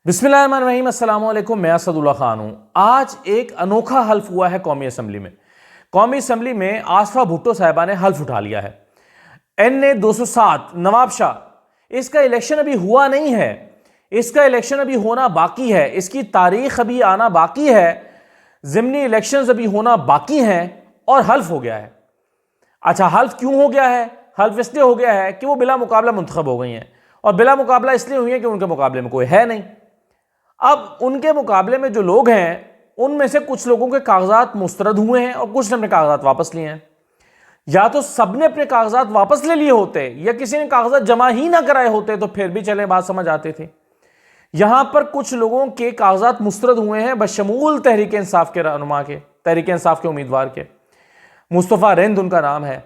बिस्मिल्लाहिर्रहमानिर्रहीम, अस्सलाम वालेकुम। मैं असदुल्ला खान हूँ। आज एक अनोखा हल्फ हुआ है कौमी असम्बली में। कौमी असम्बली में आसफा भुट्टो साहिबा ने हल्फ उठा लिया है। NA 207 नवाब शाह, इसका इलेक्शन अभी हुआ नहीं है, इसका इलेक्शन अभी होना बाकी है, इसकी तारीख अभी आना बाकी है, ज़िमनी इलेक्शंस अभी होना बाकी हैं और हल्फ हो गया है। अच्छा, हल्फ क्यों हो गया है? हल्फ इसलिए हो गया है कि वो बिला मुकाबला मुंतखब हो गई हैं, और बिला मुकाबला इसलिए हुई है कि उनके मुकाबले में कोई है नहीं। अब उनके मुकाबले में जो लोग हैं उनमें से कुछ लोगों के कागजात मुस्तरद हुए हैं और कुछ ने अपने कागजात वापस लिए हैं। या तो सबने अपने कागजात वापस ले लिए होते या किसी ने कागजात जमा ही ना कराए होते तो फिर भी चले, बात समझ आते थे। यहां पर कुछ लोगों के कागजात मुस्तरद हुए हैं बशमूल तहरीक इंसाफ के रहनुमा के, तहरीक इंसाफ के उम्मीदवार के। मुस्तफ़ा रिंद उनका नाम है।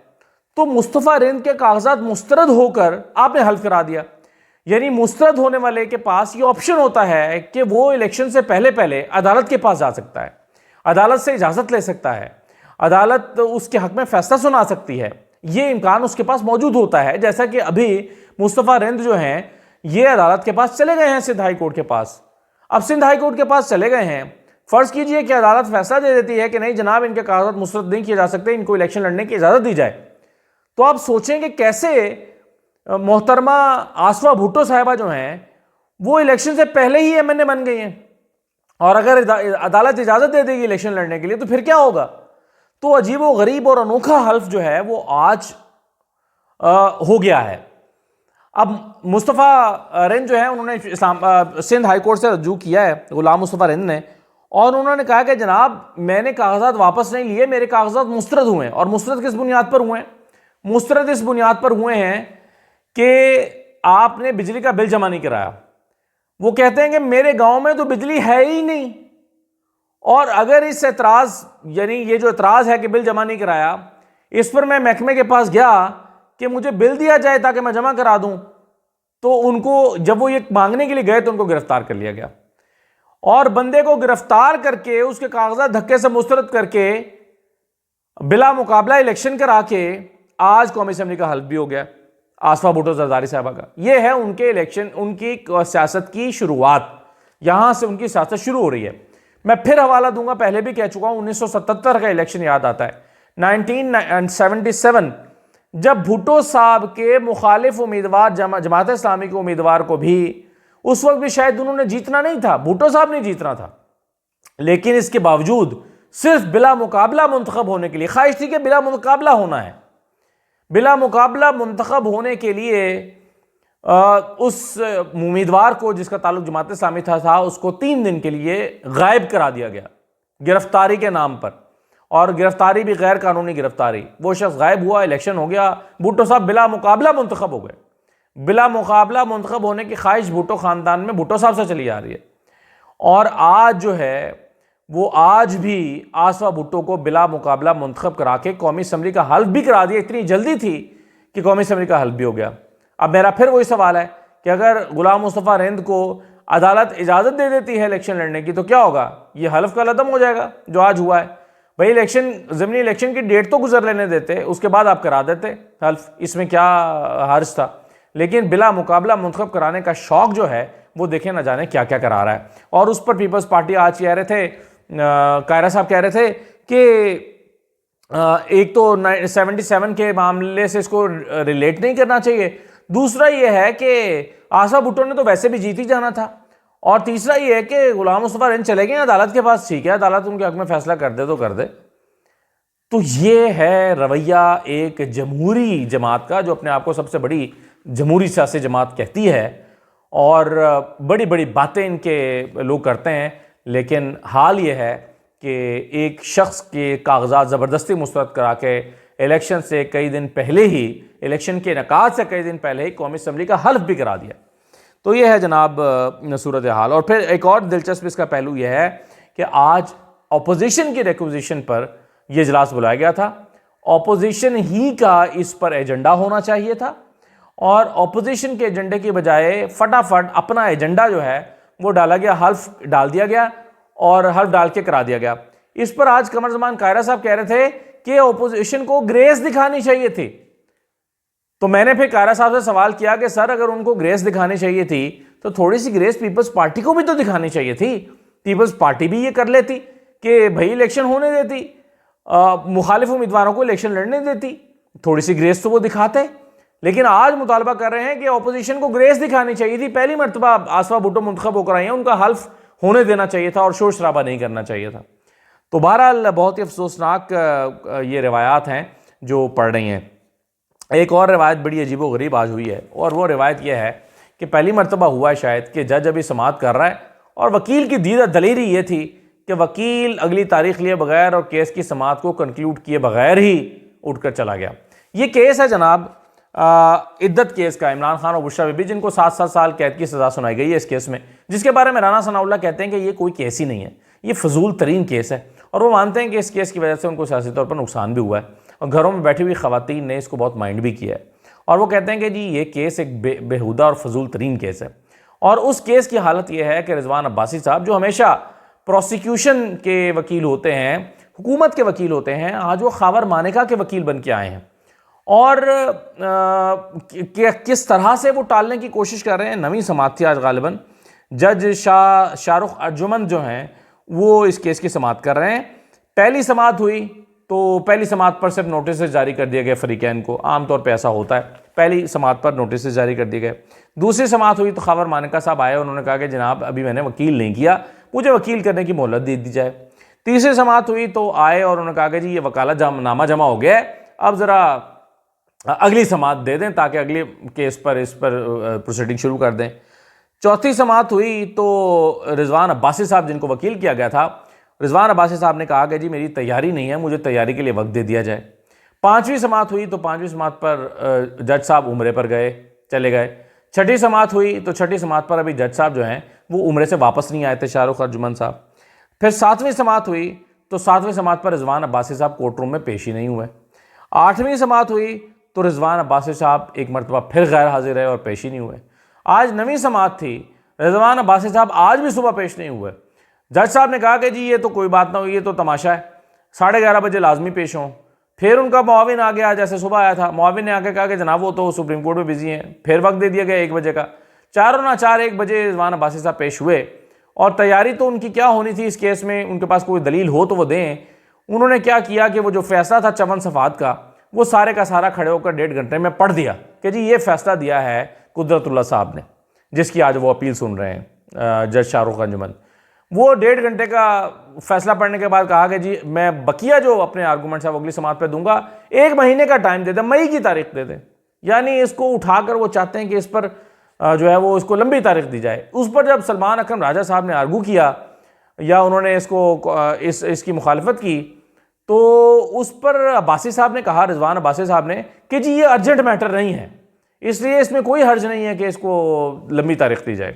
तो मुस्तफ़ा रिंद के कागजात मुस्तरद होकर आपने हल्फ करा दिया। यानी मुस्तरद होने वाले के पास ये ऑप्शन होता है कि वो इलेक्शन से पहले पहले अदालत के पास जा सकता है, अदालत से इजाजत ले सकता है, अदालत उसके हक में फैसला सुना सकती है। ये इम्कान उसके पास मौजूद होता है। जैसा कि अभी मुस्तफ़ा रिंद जो हैं ये अदालत के पास चले गए हैं, सिंध हाई कोर्ट के पास। अब सिंध हाई कोर्ट के पास चले गए हैं, फर्ज कीजिए कि अदालत फैसला दे देती है कि नहीं जनाब, इनके कागजात मुस्तरद नहीं किए जा सकते, इनको इलेक्शन लड़ने की इजाजत दी जाए। तो आप सोचेंगे कैसे मोहतरमा आसफा भुट्टो साहिबा जो हैं वो इलेक्शन से पहले ही MNA बन गई हैं, और अगर अदालत इजाजत दे देगी इलेक्शन लड़ने के लिए तो फिर क्या होगा? तो अजीब व गरीब और अनोखा हल्फ जो है वो आज हो गया है। अब मुस्तफ़ा रिंद जो है उन्होंने सिंध हाई कोर्ट से रजू किया है, गुलाम मुस्तफ़ा रिंद ने, और उन्होंने कहा कि जनाब मैंने कागजात वापस नहीं लिए, मेरे कागजात मुस्तरद हुए हैं। और मुस्तरद किस बुनियाद पर हुए हैं? मुस्तरद इस बुनियाद पर हुए हैं कि आपने बिजली का बिल जमा नहीं कराया। वो कहते हैं कि मेरे गांव में तो बिजली है ही नहीं, और अगर इस एतराज, यानी ये जो एतराज है कि बिल जमा नहीं कराया, इस पर मैं महकमे के पास गया कि मुझे बिल दिया जाए ताकि मैं जमा करा दूं, तो उनको जब वो ये मांगने के लिए गए तो उनको गिरफ्तार कर लिया गया, और बंदे को गिरफ्तार करके उसके कागजात धक्के से मुस्तरद करके बिला मुकाबला इलेक्शन करा के आज कौमी असम्बली का हल्फ भी हो गया आसफा भुट्टो जरदारी साहबा का। ये है उनके इलेक्शन, उनकी सियासत की शुरुआत, यहां से उनकी सियासत शुरू हो रही है। मैं फिर हवाला दूंगा, पहले भी कह चुका हूं, 1977 का इलेक्शन याद आता है, 1977, जब भुट्टो साहब के मुखालिफ उम्मीदवार जमात इस्लामी के उम्मीदवार को भी उस वक्त भी शायद उन्होंने जीतना नहीं था, भुट्टो साहब ने जीतना था, लेकिन इसके बावजूद सिर्फ बिला मुकाबला मुंतखब होने के लिए, ख्वाहिश थी कि बिला मुकाबला होना है, बिला मुकाबला मुंतखब होने के लिए उस उम्मीदवार को जिसका ताल्लुक जमात इस्लामी था उसको 3 दिन के लिए गायब करा दिया गया गिरफ्तारी के नाम पर, और गिरफ्तारी भी गैर कानूनी गिरफ्तारी। वो शख्स गायब हुआ, इलेक्शन हो गया, भुट्टो साहब बिला मुकाबला मुंतखब हो गए। बिला मुकाबला मुंतखब होने की ख्वाहिश भुट्टो खानदान में भुट्टो साहब से चली आ रही है, और आज जो है वो आज भी आसफा भुट्टो को बिला मुकाबला मुंतखब करा के कौमी असम्बली का हल्फ भी करा दिया। इतनी जल्दी थी कि कौमी असम्बली का हल्फ भी हो गया। अब मेरा फिर वही सवाल है कि अगर गुलाम मुस्तफ़ा रिंद को अदालत इजाज़त दे देती है इलेक्शन लड़ने की तो क्या होगा? ये हल्फ का लदम हो जाएगा जो आज हुआ है। भाई इलेक्शन, ज़मीनी इलेक्शन की डेट तो गुजर लेने देते, उसके बाद आप करा देते हल्फ, इसमें क्या हर्ज था? लेकिन बिला मुकाबला मुंतखब कराने का शौक जो है वो देखें ना जाने क्या क्या करा रहा है। और उस पर पीपल्स पार्टी आज कह रहे थे, कायरा साहब कह रहे थे कि एक तो 77 के मामले से इसको रिलेट नहीं करना चाहिए, दूसरा ये है कि आसफा भुट्टो ने तो वैसे भी जीत ही जाना था, और तीसरा ये है कि गुलाम मुस्तफ़ा रिंद चले गए अदालत के पास, ठीक है अदालत उनके हक में फैसला कर दे तो कर दे। तो ये है रवैया एक जमहूरी जमात का, जो अपने आप को सबसे बड़ी जमहूरी सियासी जमात कहती है, और बड़ी बड़ी बातें इनके लोग करते हैं। लेकिन हाल ये है कि एक शख्स के कागजात ज़बरदस्ती मुस्तरद करा के इलेक्शन से कई दिन पहले ही, इलेक्शन के इनेकाद से कई दिन पहले ही कौमी असम्बली का हल्फ भी करा दिया। तो ये है जनाब सूरत हाल। और फिर एक और दिलचस्प इसका पहलू यह है कि आज अपोजिशन की रिक्वेजिशन पर यह इजलास बुलाया गया था। अपोजिशन ही का इस पर एजेंडा होना चाहिए था, और अपोजिशन के एजेंडे की बजाय फटाफट अपना एजेंडा जो है वो डाला गया, हल्फ डाल दिया गया और हल्फ डाल के करा दिया गया। इस पर आज कमर जमान कायरा साहब कह रहे थे कि अपोजिशन को ग्रेस दिखानी चाहिए थी। तो मैंने फिर कायरा साहब से सवाल किया कि सर अगर उनको ग्रेस दिखानी चाहिए थी तो थोड़ी सी ग्रेस पीपल्स पार्टी को भी तो दिखानी चाहिए थी। पीपल्स पार्टी भी ये कर लेती कि भाई इलेक्शन होने देती, मुखालिफ उम्मीदवारों को इलेक्शन लड़ने देती, थोड़ी सी ग्रेस तो वो दिखाते। लेकिन आज मुतालबा कर रहे हैं कि अपोजिशन को ग्रेस दिखानी चाहिए थी। पहली मरतबा आसफा भुट्टो मुंतखब होकर आई हैं, उनका हल्फ होने देना चाहिए था और शोर शराबा नहीं करना चाहिए था। तो बहरहाल बहुत ही अफसोसनाक ये रिवायात हैं जो पढ़ रही हैं। एक और रिवायत बड़ी अजीबो गरीब आज हुई है, और वो रिवायत यह है कि पहली मरतबा हुआ है शायद कि जज अभी समाअत कर रहा है और वकील की दलील ये थी कि वकील अगली तारीख लिए बगैर और केस की समाअत को कंक्लूड किए बगैर ही उठकर चला गया। ये केस है जनाब इद्दत केस का, इमरान खान और बुशरा बीबी जिनको 7-7 साल कैद की सज़ा सुनाई गई है इस केस में, जिसके बारे में राना सनाउल्लाह कहते हैं कि ये कोई केस ही नहीं है, ये फजूल तरीन केस है। और वो मानते हैं कि इस केस की वजह से उनको सियासी तौर पर नुकसान भी हुआ है और घरों में बैठी हुई खवातीन ने इसको बहुत माइंड भी किया है। और वो कहते हैं कि जी ये केस एक बेहुदा और फजूल तरीन केस है। और उस केस की हालत यह है कि रिजवान अब्बासी साहब जो हमेशा प्रोसिक्यूशन के वकील होते हैं, हुकूमत के वकील होते हैं, आज वो खावर मानेका के वकील बन के आए हैं। और किस तरह से वो टालने की कोशिश कर रहे हैं। नवी समाअत थी आज गालिबन, जज शाहरुख अर्जुमन जो हैं वो इस केस की समाअत कर रहे हैं। पहली समाअत हुई तो पहली समाअत पर सिर्फ नोटिस जारी कर दिए गए फरीकैन को, आमतौर पे ऐसा होता है, पहली समाअत पर नोटिस जारी कर दिए गए। दूसरी समाअत हुई तो खावर मानेका साहब आए, उन्होंने कहा कि जनाब अभी मैंने वकील नहीं किया, मुझे वकील करने की मोहलत दे दी जाए। तीसरी समाअत हुई तो आए और उन्होंने कहा कि जी ये वकालत नामा जमा हो गया है, अब ज़रा अगली समाअत दे दें ताकि अगले केस पर इस पर प्रोसीडिंग शुरू कर दें। चौथी समाअत हुई तो रिजवान अब्बासी साहब जिनको वकील किया गया था, रिजवान अब्बासी साहब ने कहा कि जी मेरी तैयारी नहीं है, मुझे तैयारी के लिए वक्त दे दिया जाए। पांचवी समाअत हुई तो पांचवी समाअत पर जज साहब उम्रे पर चले गए। छठी समाअत हुई तो छठी समाअत पर अभी जज साहब जो हैं वो उम्रे से वापस नहीं आए थे, शाहरुख अर्जुमन साहब। फिर सातवीं समाअत हुई तो सातवीं समाअत पर रिजवान अब्बासी साहब कोर्ट रूम में पेश ही नहीं हुए। आठवीं समाअत हुई तो रिजवान अब्बासी साहब एक मरतबा फिर गैर हाजिर रहे और पेश ही नहीं हुए। आज नवीं समाअत थी, रिजवान अब्बासी साहब आज भी सुबह पेश नहीं हुए। जज साहब ने कहा कि जी ये तो कोई बात ना हुई, ये तो तमाशा है, 11:30 बजे लाजमी पेश हों। फिर उनका मुआविन आ गया, जैसे सुबह आया था, मुआविन ने आके कहा कि जनाब वो तो सुप्रीम कोर्ट में बिजी हैं, फिर वक्त दे दिया गया 1 बजे का। 1 बजे रिजवान अब्बासी साहब पेश हुए और तैयारी तो उनकी क्या होनी थी इस केस में, उनके पास कोई दलील हो तो वो दें। उन्होंने क्या किया कि वो जो फैसला था 54 सफ़ात का, वो सारे का सारा खड़े होकर 1.5 घंटे में पढ़ दिया कि जी ये फैसला दिया है कुदरतुल्लाह साहब ने, जिसकी आज वो अपील सुन रहे हैं जज शाहरुख अंजुमन। वो 1.5 घंटे का फैसला पढ़ने के बाद कहा कि जी मैं बकिया जो अपने आर्गूमेंट्स है वो अगली समाअत पे दूंगा, 1 महीने का टाइम दे दें, मई की तारीख दे दें। यानी इसको उठाकर वो चाहते हैं कि इस पर जो है वो इसको लंबी तारीख दी जाए। उस पर जब सलमान अकरम राजा साहब ने आर्गू किया या उन्होंने इसकी मुखालफत की तो उस पर अब्बासी साहब ने कहा, रिजवान अब्बासी साहब ने, कि जी ये अर्जेंट मैटर नहीं है, इसलिए इसमें कोई हर्ज नहीं है कि इसको लंबी तारीख दी जाए।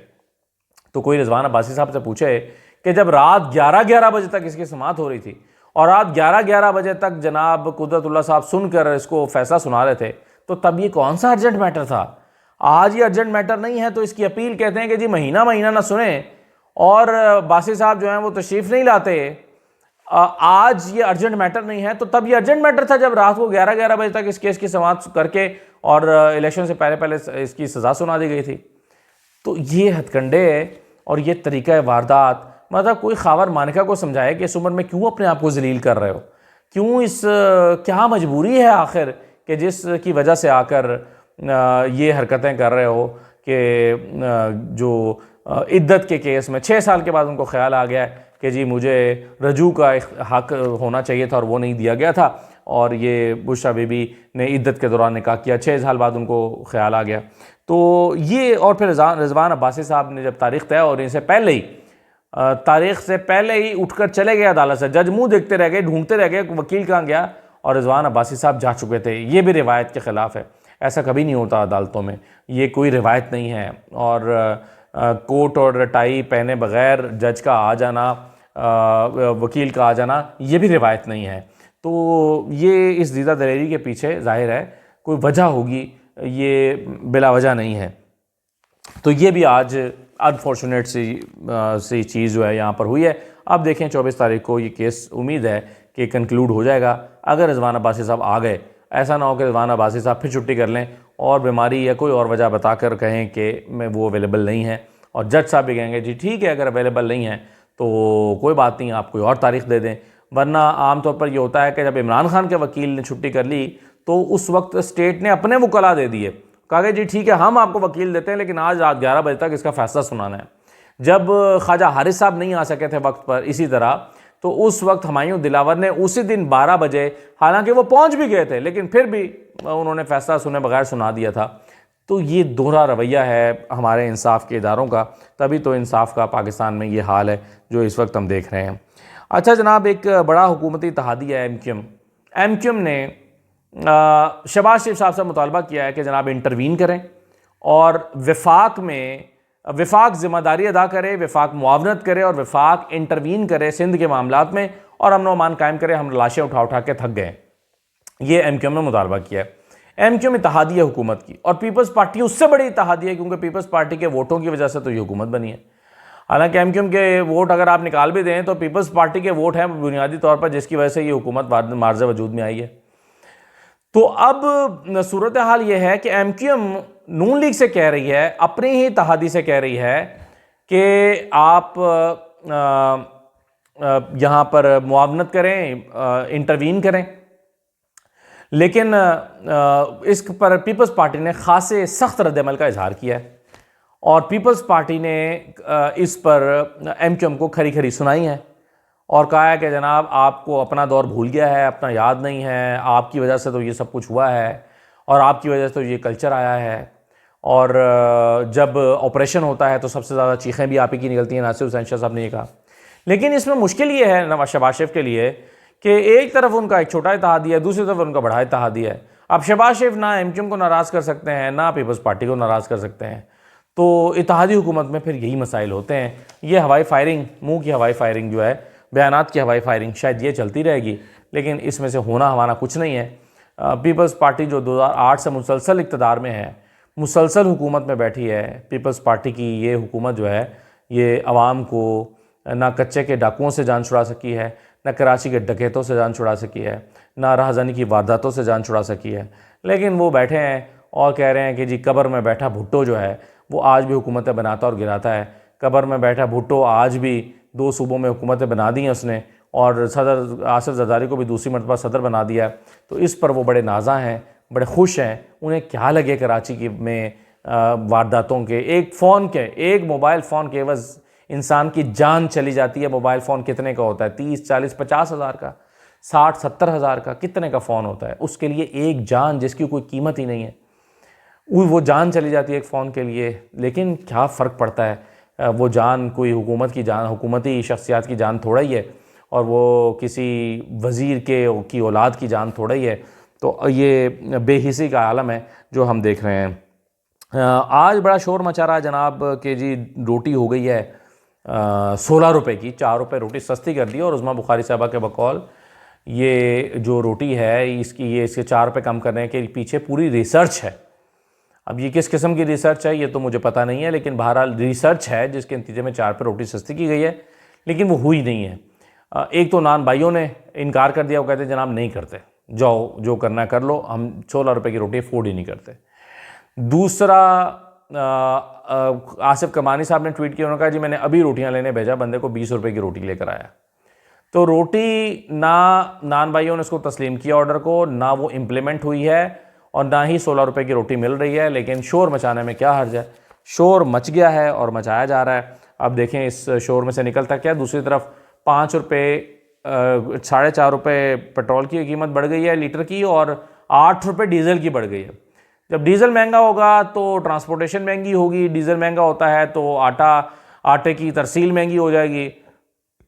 तो कोई रिजवान अब्बासी साहब से पूछे कि जब रात 11 बजे तक इसकी समाअत हो रही थी और रात 11 बजे तक जनाब कुदरतुल्लाह साहब सुनकर इसको फैसला सुना रहे थे, तो तब ये कौन सा अर्जेंट मैटर था? आज ये अर्जेंट मैटर नहीं है तो इसकी अपील कहते हैं कि जी महीना ना सुने और अब्बासी साहब जो हैं वो तशरीफ़ नहीं लाते। आज ये अर्जेंट मैटर नहीं है तो तब ये अर्जेंट मैटर था जब रात को 11 बजे तक इस केस की समाअत करके और इलेक्शन से पहले इसकी सज़ा सुना दी गई थी। तो ये हथकंडे और ये तरीका वारदात, मतलब कोई खावर मानिका को समझाए कि इस उम्र में क्यों अपने आप को जलील कर रहे हो, क्यों क्या मजबूरी है आखिर कि जिसकी वजह से आकर ये हरकतें कर रहे हो कि जो इद्दत के केस में 6 साल के बाद उनको ख्याल आ गया है कि जी मुझे रजू का हक होना चाहिए था और वो नहीं दिया गया था, और ये बुशरा बीबी ने इद्दत के दौरान निकाह किया, 6 साल बाद उनको ख्याल आ गया। तो ये और फिर रिजवान अब्बासी साहब ने जब तारीख तय और इनसे पहले ही तारीख से पहले ही उठकर चले गए अदालत से, जज मुँह देखते रह गए, ढूंढते रह गए वकील कहाँ गया, और रिजवान अब्बासी साहब जा चुके थे। ये भी रिवायत के ख़िलाफ़ है, ऐसा कभी नहीं होता अदालतों में, ये कोई रिवायत नहीं है। और कोट और टाई पहने बगैर जज का आ जाना, वकील का आ जाना, ये भी रिवायत नहीं है। तो ये इस दीदा दलेरी के पीछे जाहिर है कोई वजह होगी, ये बिला वजह नहीं है। तो ये भी आज अनफॉर्चुनेट सी चीज़ जो है यहाँ पर हुई है। अब देखें 24 तारीख को ये केस उम्मीद है कि कंक्लूड हो जाएगा। अगर रिजवान अब्बासी साहब आ गए, ऐसा ना हो कि रिजवान अब्बासी साहब फिर छुट्टी कर लें और बीमारी या कोई और वजह बताकर कहें कि मैं वो अवेलेबल नहीं है और जज साहब भी कहेंगे जी ठीक है, अगर अवेलेबल नहीं है तो कोई बात नहीं, आप कोई और तारीख दे दें। वरना आमतौर पर ये होता है कि जब इमरान खान के वकील ने छुट्टी कर ली तो उस वक्त स्टेट ने अपने वकला दे दिए, कहा कि जी ठीक है हम आपको वकील देते हैं लेकिन आज रात 11 बजे तक इसका फैसला सुनाना है। जब ख्वाजा हारिस साहब नहीं आ सके थे वक्त पर इसी तरह, तो उस वक्त हुमायूं दिलावर ने उसी दिन 12 बजे, हालांकि वो पहुंच भी गए थे लेकिन फिर भी उन्होंने फैसला सुने बगैर सुना दिया था। तो ये दोहरा रवैया है हमारे इंसाफ के इदारों का, तभी तो इंसाफ का पाकिस्तान में ये हाल है जो इस वक्त हम देख रहे हैं। अच्छा जनाब, एक बड़ा हुकूमती इत्तेहादी है एम क्यू एम ने शहबाज शरीफ साहब से मुतालबा किया है कि जनाब इंटरवीन करें और विफाक ज़िम्मेदारी अदा करे, विफाक मुआवनत करे और विफाक इंटरवीन करे सिंध के मामलात में और अमन व अमान कायम करे। हम लाशें उठा उठा के थक गए। ये एम ने मुतालबा किया है। एम इत्तेहादी है हुकूमत की, और पीपल्स पार्टी उससे बड़ी इत्तेहादी है क्योंकि पीपल्स पार्टी के वोटों की वजह से तो ये हुकूमत बनी है। हालांकि एम के वोट अगर आप निकाल भी दें तो पीपल्स पार्टी के वोट हैं बुनियादी तौर पर, जिसकी वजह से ये हुकूमत मार्ज़ वजूद में आई है। तो अब सूरत हाल ये है कि एम नून लीग से कह रही है, अपनी ही इत्तेहादी से कह रही है कि आप यहाँ पर मुआवनत करें, इंटरवीन करें। लेकिन इस पर पीपल्स पार्टी ने खासे सख्त रद्दअमल का इजहार किया है और पीपल्स पार्टी ने इस पर एम को खरी खरी सुनाई है और कहा है कि जनाब आपको अपना दौर भूल गया है, अपना याद नहीं है, आपकी वजह से तो ये सब कुछ हुआ है और आपकी वजह से तो ये कल्चर आया है। और जब ऑपरेशन होता है तो सबसे ज़्यादा चीखें भी आप ही की निकलती हैं, नासिर हुसैन शाह साहब ने ये कहा। लेकिन इसमें मुश्किल ये है शहबाज शरीफ के लिए कि एक तरफ उनका एक छोटा इत्तेहादी है, दूसरी तरफ उनका बड़ा इत्तेहादी है। अब शहबाज शरीफ ना एम को नाराज़ कर सकते हैं, ना पीपल्स पार्टी को नाराज़ कर सकते हैं। तो इत्तेहादी हुकूमत में फिर यही मसाइल होते हैं। ये हवाई फायरिंग, मुँह की हवाई फायरिंग जो है, बयानात की हवाई फायरिंग, शायद ये चलती रहेगी, लेकिन इसमें से होना हमारा कुछ नहीं है। पीपल्स पार्टी जो 2008 से मुसलसल इक़्तिदार में है, मुसलसल हुकूमत में बैठी है, पीपल्स पार्टी की ये हुकूमत जो है ये अवाम को ना कच्चे के डाकुओं से जान छुड़ा सकी है, ना कराची के डकैतों से जान छुड़ा सकी है, ना राहज़नी की वारदातों से जान छुड़ा सकी है। लेकिन वो बैठे हैं और कह रहे हैं कि जी कब्र में बैठा भुट्टो जो है वो आज भी हुकूमतें बनाता और गिराता है। कब्र में बैठा भुट्टो आज भी 2 सूबों में हुकूमतें बना दी हैं उसने, और सदर आसिफ जरदारी को भी दूसरी मरतबा सदर बना दिया। तो इस पर वो बड़े नाज़ा हैं, बड़े खुश हैं। उन्हें क्या लगे कराची की में वारदातों के, एक फ़ोन के, एक मोबाइल फ़ोन के एवज़ इंसान की जान चली जाती है। मोबाइल फ़ोन कितने का होता है? 30, 40, 50 हज़ार का, 60, 70 हज़ार का, कितने का फ़ोन होता है? उसके लिए एक जान जिसकी कोई कीमत ही नहीं है, वो जान चली जाती है एक फ़ोन के लिए। लेकिन क्या फ़र्क पड़ता है, वो जान कोई हुकूमत की जान, हुकूमती शख्सियात की जान थोड़ा ही है, और वो किसी वज़ीर की औलाद की जान थोड़ा ही है। तो ये बेहिसी का आलम है जो हम देख रहे हैं। आज बड़ा शोर मचा रहा है जनाब कि जी रोटी हो गई है 16 रुपये की, 4 रुपये रोटी सस्ती कर दी। और उस्मा बुखारी साहबा के बकौल ये जो रोटी है इसके 4 रुपये कम करने के पीछे पूरी रिसर्च है। अब ये किस किस्म की रिसर्च है ये तो मुझे पता नहीं है, लेकिन बहरहाल रिसर्च है जिसके नतीजे में 4 रुपये रोटी सस्ती की गई है, लेकिन वो हुई नहीं है। एक तो नान भाइयों ने इनकार कर दिया, वो कहते जनाब नहीं करते, जाओ जो करना कर लो, हम 16 रुपये की रोटी अफोर्ड ही नहीं करते। दूसरा आसिफ कमानी साहब ने ट्वीट किया, उन्होंने कहा जी मैंने अभी रोटियां लेने भेजा, बंदे को 20 रुपये की रोटी लेकर आया। तो रोटी ना नान भाइयों ने उसको तस्लीम किया ऑर्डर को, ना वो इम्प्लीमेंट हुई है और ना ही 16 रुपये की रोटी मिल रही है। लेकिन शोर मचाने में क्या हर्ज है? शोर मच गया है और मचाया जा रहा है। अब देखें इस शोर में से निकलता क्या। दूसरी तरफ 5 रुपये 4.5 रुपये पेट्रोल की कीमत बढ़ गई है लीटर की, और 8 रुपये डीजल की बढ़ गई है। जब डीजल महंगा होगा तो ट्रांसपोर्टेशन महंगी होगी, डीजल महंगा होता है तो आटे की तरसील महंगी हो जाएगी।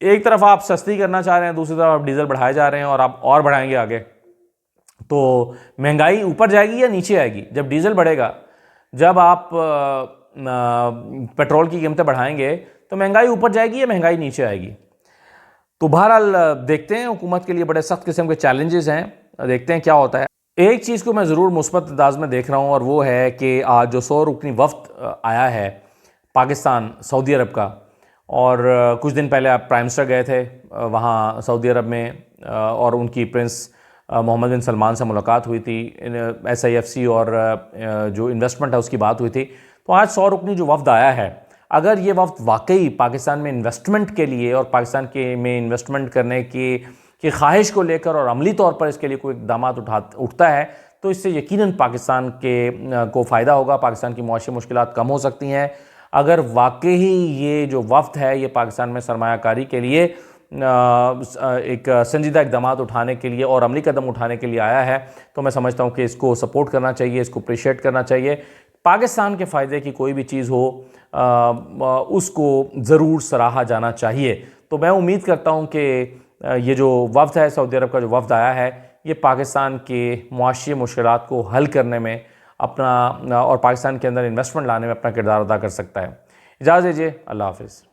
एक तरफ आप सस्ती करना चाह रहे हैं, दूसरी तरफ आप डीजल बढ़ाए जा रहे हैं और आप और बढ़ाएंगे आगे, तो महंगाई ऊपर जाएगी या नीचे आएगी? जब डीजल बढ़ेगा, जब आप पेट्रोल की कीमतें बढ़ाएंगे तो महंगाई ऊपर जाएगी या महंगाई नीचे आएगी? तो बहरहाल देखते हैं, हुकूमत के लिए बड़े सख्त किस्म के चैलेंजेस हैं, देखते हैं क्या होता है। एक चीज़ को मैं ज़रूर मुस्बत अंदाज में देख रहा हूँ और वो है कि आज जो 100 रुकनी वफ़द आया है पाकिस्तान सऊदी अरब का, और कुछ दिन पहले आप प्राइम मिनिस्टर गए थे वहाँ सऊदी अरब में, और उनकी प्रिंस मोहम्मद बिन सलमान से मुलाकात हुई थी, SIFC और जो इन्वेस्टमेंट है उसकी बात हुई थी। तो आज 100 रुकनी जो वफ़द आया है, अगर ये वक्त वाकई पाकिस्तान में इन्वेस्टमेंट के लिए और पाकिस्तान के में इन्वेस्टमेंट करने की ख्वाहिश को लेकर और अमली तौर पर इसके लिए कोई इक़दाम उठता है तो इससे यकीनन पाकिस्तान को फ़ायदा होगा, पाकिस्तान की मुआशी मुश्किलात कम हो सकती हैं। अगर वाकई ये जो वफ्द है ये पाकिस्तान में सरमायाकारी के लिए एक संजीदा इक़दाम उठाने के लिए और अमली कदम उठाने के लिए आया है तो मैं समझता हूँ कि इसको सपोर्ट करना चाहिए, इसको अप्रिशिएट करना चाहिए। पाकिस्तान के फ़ायदे की कोई भी चीज़ हो उसको ज़रूर सराहा जाना चाहिए। तो मैं उम्मीद करता हूँ कि ये जो वफ्द है, सऊदी अरब का जो वफ्द आया है, ये पाकिस्तान के मुआशी मुश्किलात को हल करने में अपना और पाकिस्तान के अंदर इन्वेस्टमेंट लाने में अपना किरदार अदा कर सकता है। इजाज़त दीजिए, अल्लाह हाफ़िज़।